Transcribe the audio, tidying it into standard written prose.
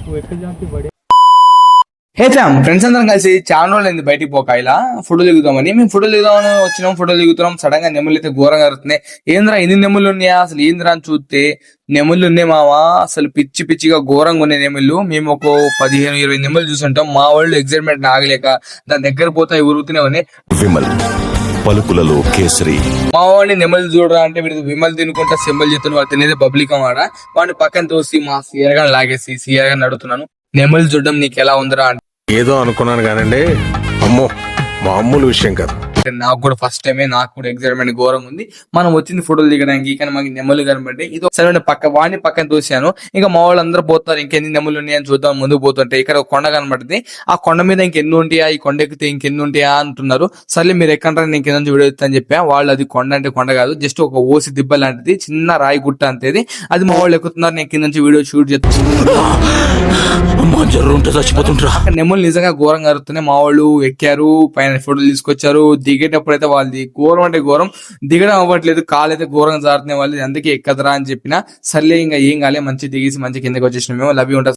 హే ఫ్యామ్ ఫ్రెండ్స్ అందరం కలిసి చాలా రోజులు అయింది బయటికి పోక ఇలా ఫోటోలు దిగుతామని మేము ఫోటోలు దిగుదామని వచ్చినాం. ఫోటోలు దిగుతున్నాం, సడన్ గా నెమ్ములు అయితే ఘోరంగా అరుతున్నాయి. ఏంద్రా ఎన్ని నెమ్ములు ఉన్నాయా, అసలు ఏంద్రా అని చూస్తే నెమ్ములు ఉన్నాయి మావా. అసలు పిచ్చి పిచ్చిగా ఘోరంగా ఉన్నాయి నెమ్ములు. మేము ఒక 15-20 నెమ్ములు చూసుంటాం. మా వాళ్ళు ఎగ్జైట్మెంట్ ఆగలేక దాని దగ్గర పోతే ఉరుకుతూనే ఉన్నాయి. విమల్ పలుకులలో కేసరి. మా వాడిని నెమ్మలు చూడరా అంటే వీడు విమల్ తినుకుంటా సింబల్ చేస్తున్న వాళ్ళు తినేది పబ్లిక్ అన్నమాట. వాడిని పక్కన తోసి మా సీఆర్గా లాగేసి సీఆర్గా అడుగుతున్నాను, నెమ్మలు చూడడం నీకు ఎలా ఉందిరా అంటే ఏదో అనుకున్నాను కానండి, అమ్మో మామూలు విషయం కాదు. నాకు కూడా ఫస్ట్ టైమే, నాకు కూడా ఎగ్జైట్మెంట్ ఘోరం ఉంది. మనం వచ్చింది ఫోటోలు దిగడానికి, కానీ మాకు నెమ్మలు కనబడి ఇది సరే వాడిని పక్కన తోసాను. ఇంకా మా వాళ్ళు అందరూ పోతారు, ఇంకెన్ని నెమ్మలు ఉన్నాయని చూద్దాం ముందుకు పోతుంటే ఇక్కడ ఒక కొండ కనబడుతుంది. ఆ కొండ మీద ఇంకెన్ని ఉంటాయా, ఈ కొండ ఎక్కితే ఇంకెన్ని ఉంటాయా అంటున్నారు. సర్లే మీరు ఎక్కడ నేను కింద వీడియో ఇస్తాను చెప్పా. వాళ్ళు అది కొండ అంటే కొండ కాదు, జస్ట్ ఒక ఓసి దిబ్బ లాంటిది, చిన్న రాయి గుట్ట అంతేది. అది మా వాళ్ళు ఎక్కుతున్నారు, నేను కింద నుంచి వీడియో షూట్ చేస్తాను. నెమ్మలు నిజంగా ఘోరంగా అరుతున్నాయి. మా వాళ్ళు ఎక్కారు, పైన ఫోటోలు తీసుకొచ్చారు. దిగేటప్పుడు అయితే వాళ్ళది ఘోరం అంటే ఘోరం, దిగడం అవ్వట్లేదు, కాలు అయితే ఘోరంగా జారుతున్నాయి వాళ్ళు. అందుకే ఎక్కదరా అని చెప్పిన. సర్లే ఇంకా ఏం కాలే, మంచి దిగేసి మంచి కిందకి వచ్చేసిన మేము. Love you.